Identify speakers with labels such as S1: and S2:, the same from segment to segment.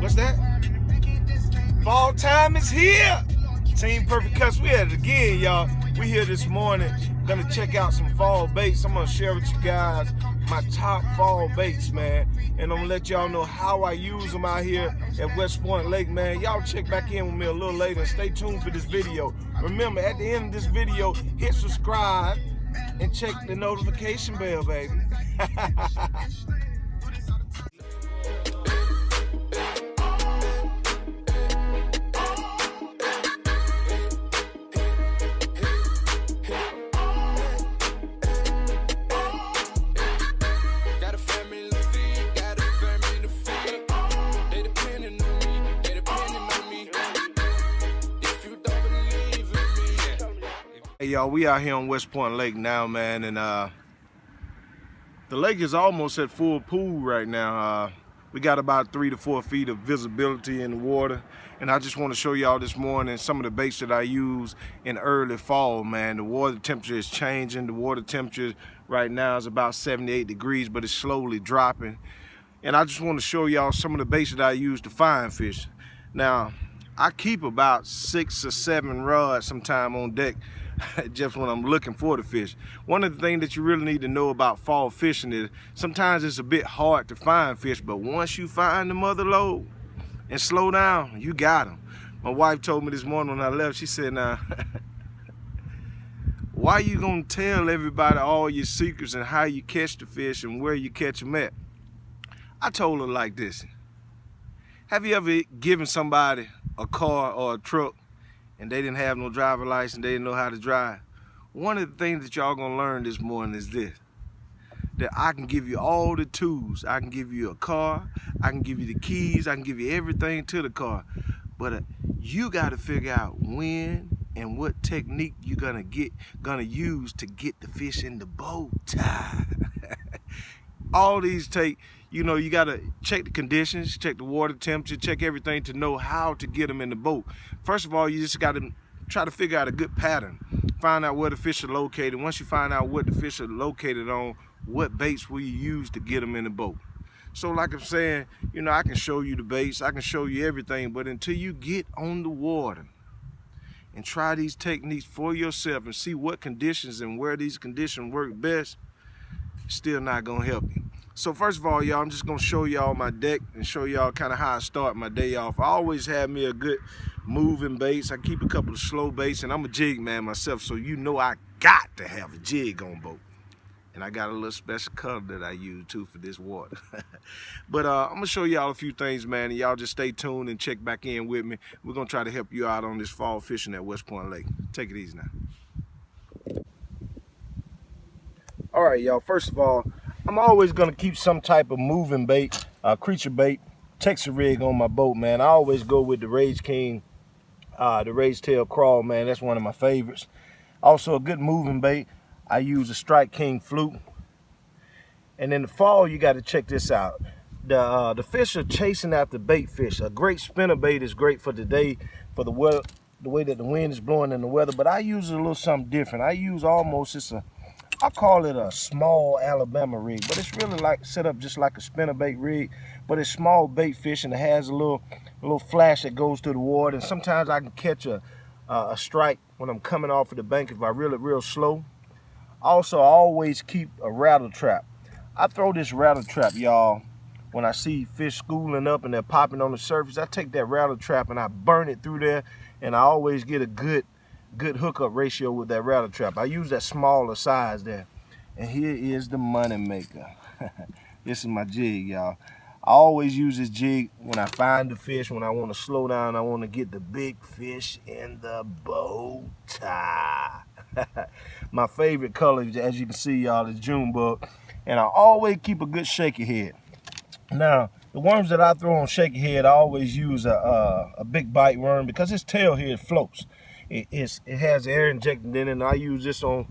S1: What's that? Fall time is here. Team Perfect Cuts, we at it again, y'all. We here this morning, gonna check out some fall baits. I'm gonna share with you guys my top fall baits, man. And I'm gonna let y'all know how I use them out here at West Point Lake, man. Y'all check back in with me a little later and stay tuned for this video. Remember, at the end of this video, hit subscribe and check the notification bell, baby. Hey y'all, we out here on West Point Lake now, man, and the lake is almost at full pool right now. We got about 3 to 4 feet of visibility in the water, and I just want to show y'all this morning some of the baits that I use in early fall, man. The water temperature is changing. The water temperature right now is about 78 degrees, but it's slowly dropping. And I just want to show y'all some of the baits that I use to find fish. Now, I keep about 6 or 7 rods sometime on deck, just when I'm looking for the fish. One of the things that you really need to know about fall fishing is sometimes it's a bit hard to find fish, but once you find the mother lode and slow down, you got them. My wife told me this morning when I left, she said, now, why you gonna tell everybody all your secrets and how you catch the fish and where you catch them at? I told her like this: have you ever given somebody a car or a truck and they didn't have no driver license, they didn't know how to drive? One of the things that y'all gonna learn this morning is this: that I can give you all the tools. I can give you a car, I can give you the keys, I can give you everything to the car. But you gotta figure out when and what technique you're gonna use to get the fish in the boat. All these take, you know, you gotta check the conditions, check the water temperature, check everything to know how to get them in the boat. First of all, you just gotta try to figure out a good pattern. Find out where the fish are located. Once you find out what the fish are located on, what baits will you use to get them in the boat? So like I'm saying, you know, I can show you the baits, I can show you everything, but until you get on the water and try these techniques for yourself and see what conditions and where these conditions work best, it's still not gonna help you. So first of all, y'all, I'm just gonna show y'all my deck and show y'all kind of how I start my day off. I always have me a good moving baits. I keep a couple of slow baits, and I'm a jig man myself, so you know I got to have a jig on boat. And I got a little special color that I use too for this water. But I'm gonna show y'all a few things, man, and y'all just stay tuned and check back in with me. We're gonna try to help you out on this fall fishing at West Point Lake. Take it easy now. All right, y'all, first of all, I'm always gonna keep some type of moving bait, creature bait, Texas rig on my boat, man. I always go with the Rage King, the Rage Tail Crawl, man. That's one of my favorites. Also a good moving bait, I use a Strike King fluke. And in the fall, you gotta check this out. The fish are chasing after bait fish. A great spinner bait is great for today, for the weather, the way that the wind is blowing in the weather, but I use a little something different. I use almost, I call it a small Alabama rig, but it's really like set up just like a spinnerbait rig, but it's small bait fish, and it has a little flash that goes through the water, and sometimes I can catch a strike when I'm coming off of the bank if I reel it real slow. Also, I always keep a rattle trap. I throw this rattle trap, y'all, when I see fish schooling up and they're popping on the surface. I take that rattle trap and I burn it through there, and I always get a good hookup ratio with that rattle trap. I use that smaller size there. And here is the money maker. This is my jig, y'all. I always use this jig when I find the fish, when I want to slow down, I want to get the big fish in the boat. My favorite color, as you can see, y'all, is June bug. And I always keep a good shaky head. Now, the worms that I throw on shaky head, I always use a big bite worm because its tail here floats. It has air injected in it, and I use this on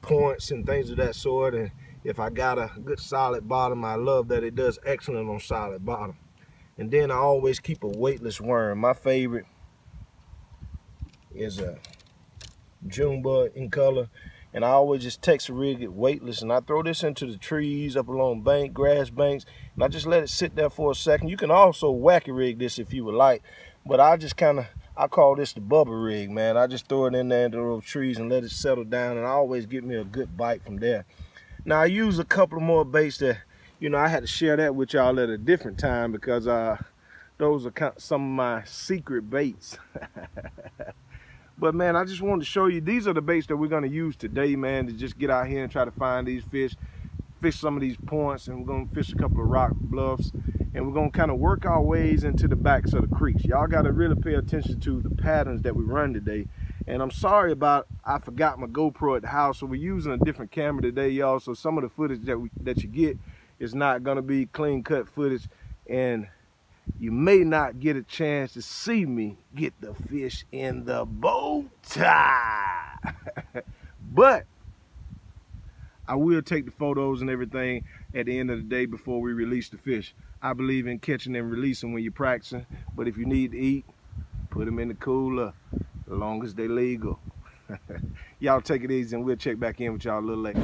S1: points and things of that sort. And if I got a good solid bottom, I love that it does excellent on solid bottom. And then I always keep a weightless worm. My favorite is a June bug in color, and I always just Texas rig it weightless, and I throw this into the trees up along grass banks, and I just let it sit there for a second. You can also wacky rig this if you would like, but I call this the bubble rig, man. I just throw it in there into those trees and let it settle down, and I always get me a good bite from there. Now I use a couple of more baits that, you know, I had to share that with y'all at a different time because those are some of my secret baits. But man, I just wanted to show you, these are the baits that we're gonna use today, man, to just get out here and try to find these fish some of these points, and we're gonna fish a couple of rock bluffs, and we're gonna kind of work our ways into the backs of the creeks. Y'all gotta really pay attention to the patterns that we run today. And I'm sorry about, I forgot my GoPro at the house, so we're using a different camera today, y'all. So some of the footage that you get is not gonna be clean cut footage, and you may not get a chance to see me get the fish in the boat. But I will take the photos and everything at the end of the day before we release the fish. I believe in catching and releasing when you're practicing, but if you need to eat, put them in the cooler, as long as they're legal. Y'all take it easy, and we'll check back in with y'all a little later.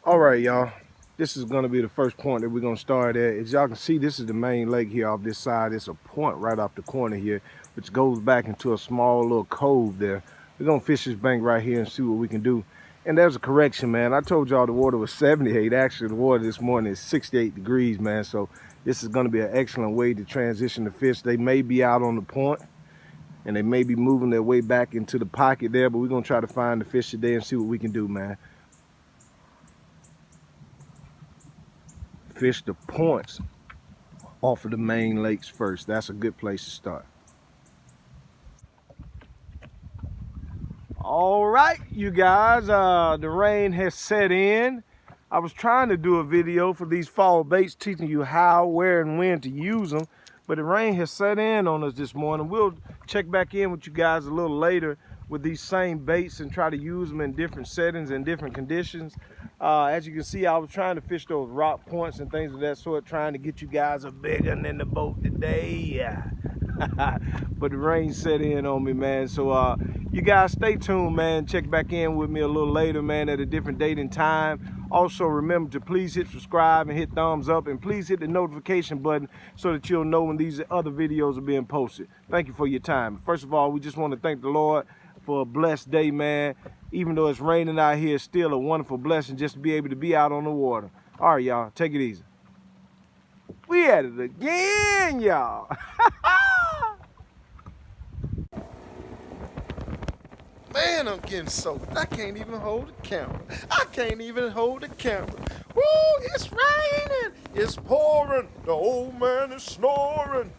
S1: All right, y'all, this is gonna be the first point that we're gonna start at. As y'all can see, this is the main lake here off this side. It's a point right off the corner here, which goes back into a small little cove there. We're gonna fish this bank right here and see what we can do. And there's a correction, man. I told y'all the water was 78. Actually, the water this morning is 68 degrees, man. So this is gonna be an excellent way to transition the fish. They may be out on the point, and they may be moving their way back into the pocket there, but we're gonna try to find the fish today and see what we can do, man. Fish the points off of the main lakes first. That's a good place to start. All right, you guys, the rain has set in. I was trying to do a video for these fall baits, teaching you how, where, and when to use them, but the rain has set in on us this morning. We'll check back in with you guys a little later with these same baits and try to use them in different settings and different conditions. As you can see, I was trying to fish those rock points and things of that sort, trying to get you guys a bigger in the boat today. But the rain set in on me, man. So you guys stay tuned, man. Check back in with me a little later, man, at a different date and time. Also, remember to please hit subscribe and hit thumbs up, and please hit the notification button so that you'll know when these other videos are being posted. Thank you for your time. First of all, we just want to thank the Lord for a blessed day, man. Even though it's raining out here, it's still a wonderful blessing just to be able to be out on the water. All right, y'all, take it easy. We at it again, y'all. Man, I'm getting soaked. I can't even hold the camera. I can't even hold the camera. Woo, it's raining. It's pouring. The old man is snoring.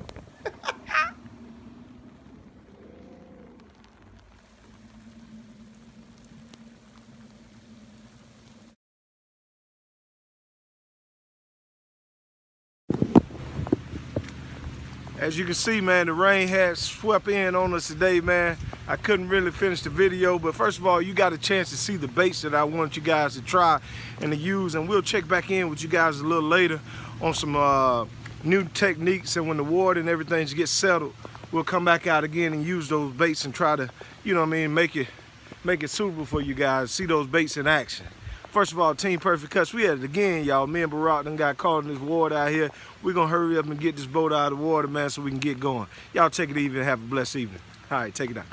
S1: As you can see, man, the rain has swept in on us today, man. I couldn't really finish the video, but first of all, you got a chance to see the baits that I want you guys to try and to use, and we'll check back in with you guys a little later on some new techniques, and when the water and everything gets settled, we'll come back out again and use those baits and try to, you know what I mean, make it suitable for you guys, see those baits in action. First of all, Team Perfect Cuts, we at it again, y'all. Me and Barack done got caught in this water out here. We're gonna hurry up and get this boat out of the water, man, so we can get going. Y'all take it easy and have a blessed evening. All right, take it out.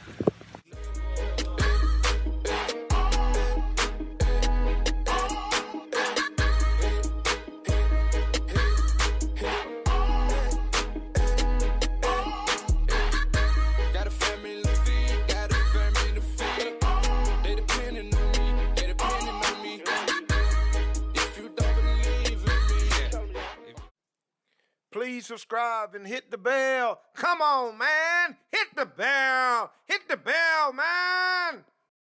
S1: Please subscribe and hit the bell. Come on, man. Hit the bell. Hit the bell, man.